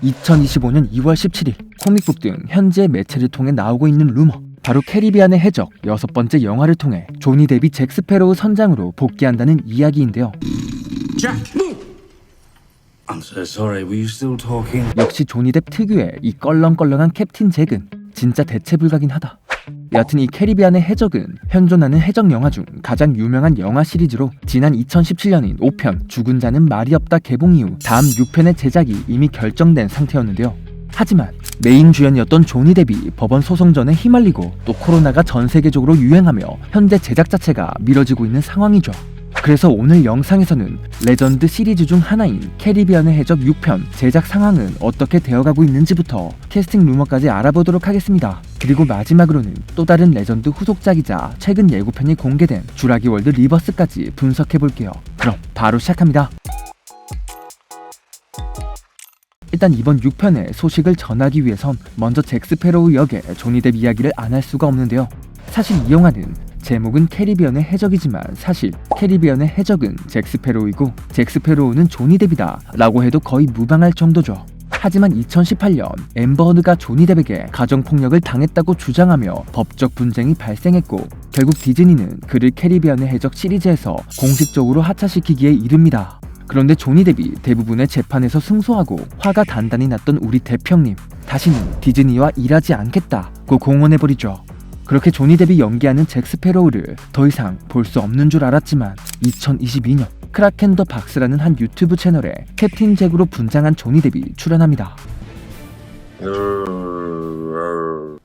2025년 2월 17일 코믹북 등 현재 매체를 통해 나오고 있는 루머, 바로 캐리비안의 해적 6번째 영화를 통해 조니 뎁이 잭 스패로우 선장으로 복귀한다는 이야기인데요. I'm so sorry, were you still talking? 역시 조니 뎁 특유의 이 껄렁껄렁한 캡틴 잭은 진짜 대체 불가긴 하다. 여하튼 이 캐리비안의 해적은 현존하는 해적 영화 중 가장 유명한 영화 시리즈로 지난 2017년인 5편 죽은 자는 말이 없다 개봉 이후 다음 6편의 제작이 이미 결정된 상태였는데요. 하지만 메인 주연이었던 조니 뎁이 법원 소송전에 휘말리고 또 코로나가 전 세계적으로 유행하며 현재 제작 자체가 미뤄지고 있는 상황이죠. 그래서 오늘 영상에서는 레전드 시리즈 중 하나인 캐리비안의 해적 6편 제작 상황은 어떻게 되어가고 있는지부터 캐스팅 루머까지 알아보도록 하겠습니다. 그리고 마지막으로는 또 다른 레전드 후속작이자 최근 예고편이 공개된 주라기 월드 리버스까지 분석해볼게요. 그럼 바로 시작합니다. 일단 이번 6편의 소식을 전하기 위해선 먼저 잭 스패로우 역의 조니 뎁 이야기를 안 할 수가 없는데요. 사실 이 영화는 제목은 캐리비안의 해적이지만 사실 캐리비안의 해적은 잭 스패로우이고 잭 스패로우는 조니 뎁이다 라고 해도 거의 무방할 정도죠. 하지만 2018년 앰버 허드가 조니 뎁에게 가정폭력을 당했다고 주장하며 법적 분쟁이 발생했고 결국 디즈니는 그를 캐리비안의 해적 시리즈에서 공식적으로 하차시키기에 이릅니다. 그런데 조니 뎁이 대부분의 재판에서 승소하고 화가 단단히 났던 우리 대평님, 다시는 디즈니와 일하지 않겠다고 공언해버리죠. 그렇게 조니 뎁이 연기하는 잭 스패로우를 더 이상 볼 수 없는 줄 알았지만 2022년 크라켄 더 박스라는 한 유튜브 채널에 캡틴 잭으로 분장한 조니 뎁이 출연합니다.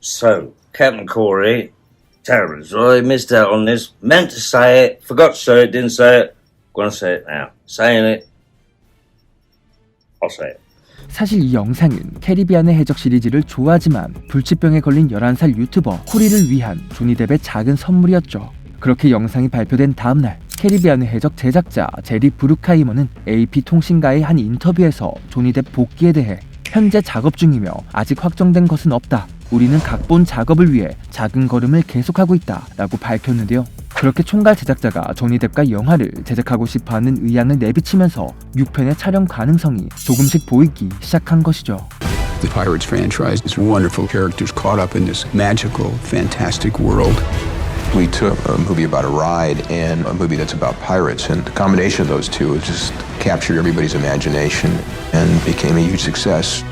So, Captain Corey, terribly sorry, missed out on this. Meant to say it, forgot to say it, didn't say it. Gonna say it now. Saying it, I'll say it. 사실 이 영상은 캐리비안의 해적 시리즈를 좋아하지만 불치병에 걸린 11살 유튜버 코리를 위한 조니 뎁의 작은 선물이었죠. 그렇게 영상이 발표된 다음날 캐리비안의 해적 제작자 제리 브루카이머는 AP통신과의 한 인터뷰에서 조니 뎁 복귀에 대해 현재 작업 중이며 아직 확정된 것은 없다. 우리는 각본 작업을 위해 작은 걸음을 계속하고 있다 라고 밝혔는데요. 그렇게 총괄 제작자가 조니 뎁과 영화를 제작하고 싶어하는 의향을 내비치면서 6편의 촬영 가능성이 조금씩 보이기 시작한 것이죠. The Pirates franchise is wonderful characters caught up in this magical, fantastic world. We took a movie about a ride and a movie that's about pirates, and the combination of those two just captured everybody's imagination and became a huge success.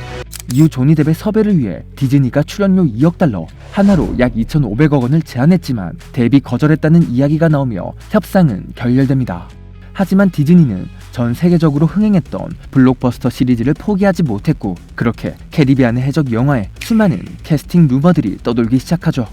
이후 조니 뎁의 섭외를 위해 디즈니가 출연료 2억 달러, 하나로 약 2,500억 원을 제안했지만 뎁이 거절했다는 이야기가 나오며 협상은 결렬됩니다. 하지만 디즈니는 전 세계적으로 흥행했던 블록버스터 시리즈를 포기하지 못했고 그렇게 캐리비안의 해적 영화에 수많은 캐스팅 루머들이 떠돌기 시작하죠.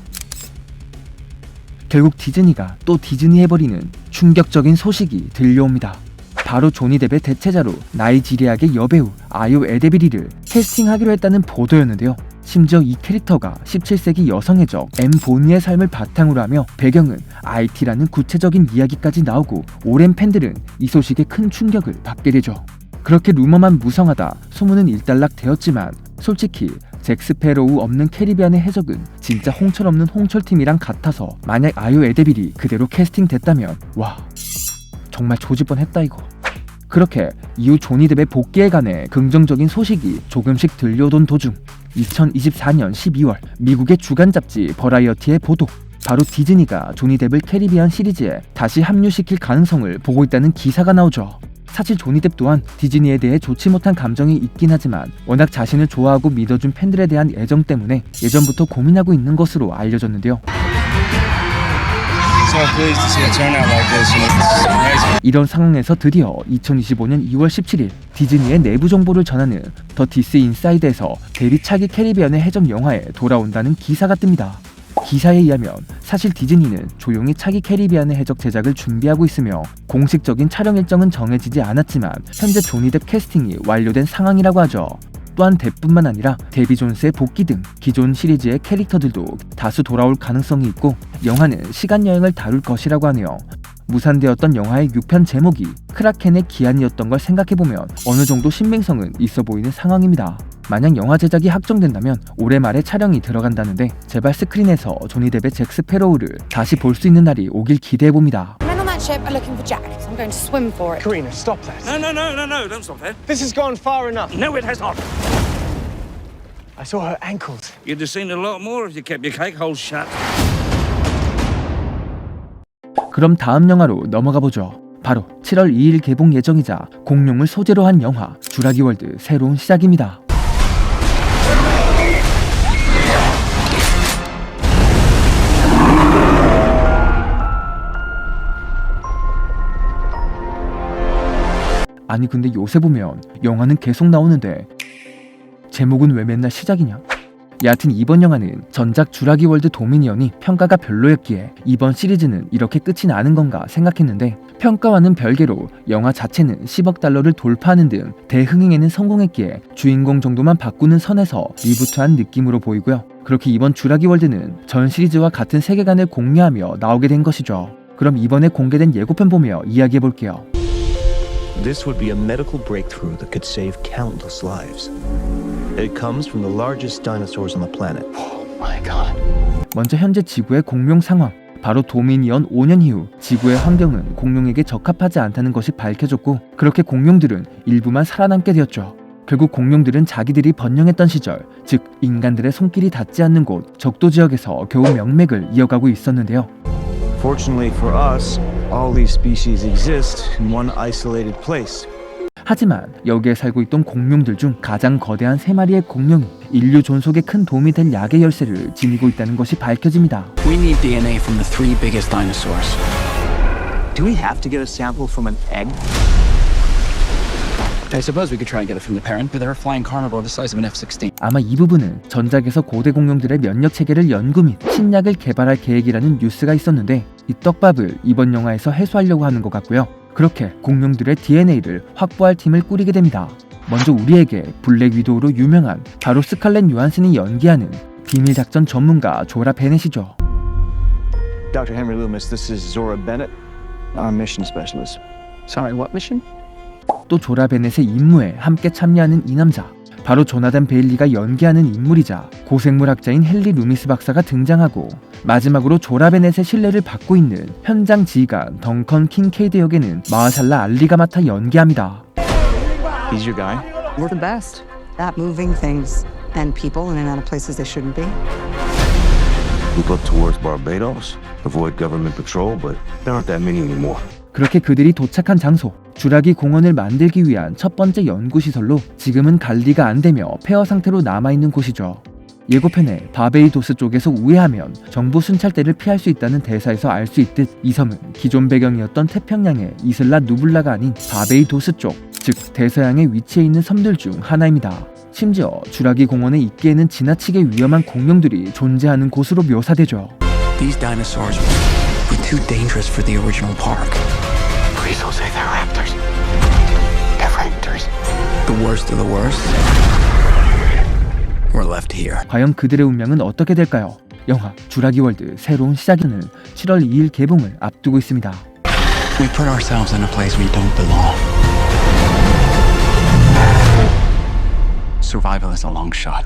결국 디즈니가 또 디즈니해버리는 충격적인 소식이 들려옵니다. 바로 조니 뎁의 대체자로 나이지리아계 여배우 아요 에데비리를 캐스팅하기로 했다는 보도였는데요. 심지어 이 캐릭터가 17세기 여성 해적 엠 보니의 삶을 바탕으로 하며 배경은 IT라는 구체적인 이야기까지 나오고 오랜 팬들은 이 소식에 큰 충격을 받게 되죠. 그렇게 루머만 무성하다 소문은 일단락 되었지만 솔직히 잭 스패로우 없는 캐리비안의 해적은 진짜 홍철 없는 홍철팀이랑 같아서 만약 아요 에데빌이 그대로 캐스팅됐다면 와 정말 조질 뻔했다 이거. 그렇게 이후 조니 뎁의 복귀에 관해 긍정적인 소식이 조금씩 들려오던 도중 2024년 12월 미국의 주간 잡지 버라이어티의 보도, 바로 디즈니가 조니 뎁을 캐리비안 시리즈에 다시 합류시킬 가능성을 보고 있다는 기사가 나오죠. 사실 조니 뎁 또한 디즈니에 대해 좋지 못한 감정이 있긴 하지만 워낙 자신을 좋아하고 믿어준 팬들에 대한 애정 때문에 예전부터 고민하고 있는 것으로 알려졌는데요. 이런 상황에서 드디어 2025년 2월 17일 디즈니의 내부 정보를 전하는 더 디스 인사이드에서 뎁이 차기 캐리비안의 해적 영화에 돌아온다는 기사가 뜹니다. 기사에 의하면 사실 디즈니는 조용히 차기 캐리비안의 해적 제작을 준비하고 있으며 공식적인 촬영 일정은 정해지지 않았지만 현재 조니 뎁 캐스팅이 완료된 상황이라고 하죠. 또한 뎁뿐만 아니라 데비 존스의 복귀 등 기존 시리즈의 캐릭터들도 다수 돌아올 가능성이 있고 영화는 시간여행을 다룰 것이라고 하네요. 무산되었던 영화의 6편 제목이 크라켄의 기한이었던 걸 생각해보면 어느 정도 신빙성은 있어 보이는 상황입니다. 만약 영화 제작이 확정된다면 올해 말에 촬영이 들어간다는데 제발 스크린에서 조니 뎁의 잭 스패로우를 다시 볼 수 있는 날이 오길 기대해봅니다. ship are looking for Jack, so I'm going to swim for it. Karina, stop that. No, don't stop that. This has gone far enough. No, it has not. I saw her ankles. You'd have seen a lot more if you kept your cake hole shut. 그럼 다음 영화로 넘어가 보죠. 바로 7월 2일 개봉 예정이자 공룡을 소재로 한 영화 주라기 월드 새로운 시작입니다. 아니 근데 요새 보면 영화는 계속 나오는데 제목은 왜 맨날 시작이냐? 여하튼 이번 영화는 전작 주라기 월드 도미니언이 평가가 별로였기에 이번 시리즈는 이렇게 끝이 나는 건가 생각했는데 평가와는 별개로 영화 자체는 10억 달러를 돌파하는 등 대흥행에는 성공했기에 주인공 정도만 바꾸는 선에서 리부트한 느낌으로 보이고요. 그렇게 이번 주라기 월드는 전 시리즈와 같은 세계관을 공유하며 나오게 된 것이죠. 그럼 이번에 공개된 예고편 보며 이야기해볼게요. This would be a medical breakthrough that could save countless lives. It comes from the largest dinosaurs on the planet. Oh my god. 먼저 현재 지구의 공룡 상황. 바로 도미니언 5년 이후 지구의 환경은 공룡에게 적합하지 않다는 것이 밝혀졌고 그렇게 공룡들은 일부만 살아남게 되었죠. 결국 공룡들은 자기들이 번영했던 시절, 즉 인간들의 손길이 닿지 않는 곳 적도 지역에서 겨우 명맥을 이어가고 있었는데요. Fortunately for us, all these species exist in one isolated place. 하지만 여기에 살고 있던 공룡들 중 가장 거대한 3마리의 공룡이 인류 존속에 큰 도움이 될 약의 열쇠를 지니고 있다는 것이 밝혀집니다. We need DNA from the 3 biggest dinosaurs. Do we have to get a sample from an egg? I suppose we could try and get it from the parent, but they're a flying carnivore the size of an F-16. 아마 이 부분은 전작에서 고대 공룡들의 면역 체계를 연구 및 신약을 개발할 계획이라는 뉴스가 있었는데 이 떡밥을 이번 영화에서 해소하려고 하는 것 같고요. 그렇게 공룡들의 DNA를 확보할 팀을 꾸리게 됩니다. 먼저 우리에게 블랙 위도우로 유명한 바로 스칼렛 요한슨이 연기하는 비밀작전 전문가 조라 베넷이죠. Dr. Henry Loomis, this is Zora Bennett, our mission specialist. Sorry, what mission? 또 조라 베넷의 임무에 함께 참여하는 이 남자, 바로 조나단 베일리가 연기하는 인물이자 고생물학자인 헨리 루미스 박사가 등장하고 마지막으로 조라 베넷의 신뢰를 받고 있는 현장 지휘관 덩컨 킹케이드 역에는 마하샬라 알리가 맡아 연기합니다. He's your guy? We're the best at moving things and people in and out of places they shouldn't be. We look towards Barbados, avoid government patrol, but there aren't that many anymore. 그렇게 그들이 도착한 장소, 주라기 공원을 만들기 위한 첫 번째 연구시설로 지금은 관리가 안 되며 폐허 상태로 남아있는 곳이죠. 예고편에 바베이도스 쪽에서 우회하면 정부 순찰대를 피할 수 있다는 대사에서 알 수 있듯 이 섬은 기존 배경이었던 태평양의 이슬라 누블라가 아닌 바베이도스 쪽, 즉 대서양에 위치해 있는 섬들 중 하나입니다. 심지어 주라기 공원에 있기에는 지나치게 위험한 공룡들이 존재하는 곳으로 묘사되죠. These dinosaurs were too dangerous for the original park. Please don't say they're raptors. They're raptors. The worst of the worst were left here. 과연 그들의 운명은 어떻게 될까요? 영화 주라기 월드 새로운 시작은 7월 2일 개봉을 앞두고 있습니다. We put ourselves in a place we don't belong. Survival is a long shot.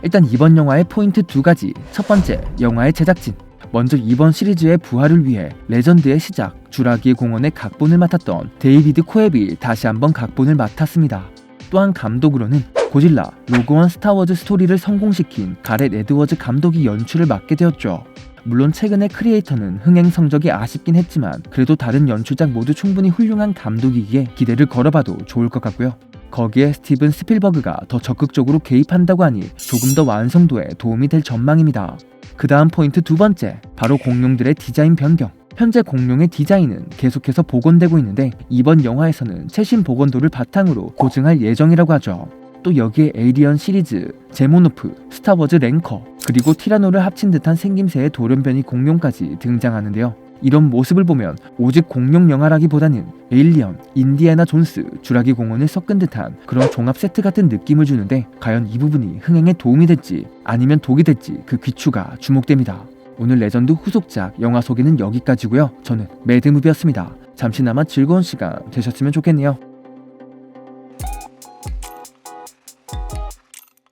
일단 이번 영화의 포인트 2가지. 첫 번째, 영화의 제작진. 먼저 이번 시리즈의 부활을 위해 레전드의 시작 주라기의 공원의 각본을 맡았던 데이비드 코앱이 다시 한번 각본을 맡았습니다. 또한 감독으로는 고질라, 로그원 스타워즈 스토리를 성공시킨 가렛 에드워즈 감독이 연출을 맡게 되었죠. 물론 최근의 크리에이터는 흥행 성적이 아쉽긴 했지만 그래도 다른 연출작 모두 충분히 훌륭한 감독이기에 기대를 걸어봐도 좋을 것 같고요. 거기에 스티븐 스필버그가 더 적극적으로 개입한다고 하니 조금 더 완성도에 도움이 될 전망입니다. 그 다음 포인트 2번째, 바로 공룡들의 디자인 변경. 현재 공룡의 디자인은 계속해서 복원되고 있는데 이번 영화에서는 최신 복원도를 바탕으로 고증할 예정이라고 하죠. 또 여기에 에이리언 시리즈, 제모노프, 스타워즈 랭커, 그리고 티라노를 합친 듯한 생김새의 돌연변이 공룡까지 등장하는데요. 이런 모습을 보면 오직 공룡 영화라기보다는 에일리언, 인디애나 존스, 주라기 공원을 섞은 듯한 그런 종합 세트 같은 느낌을 주는데 과연 이 부분이 흥행에 도움이 될지 아니면 독이 될지 그 귀추가 주목됩니다. 오늘 레전드 후속작 영화 소개는 여기까지고요. 저는 매드무비였습니다. 잠시나마 즐거운 시간 되셨으면 좋겠네요.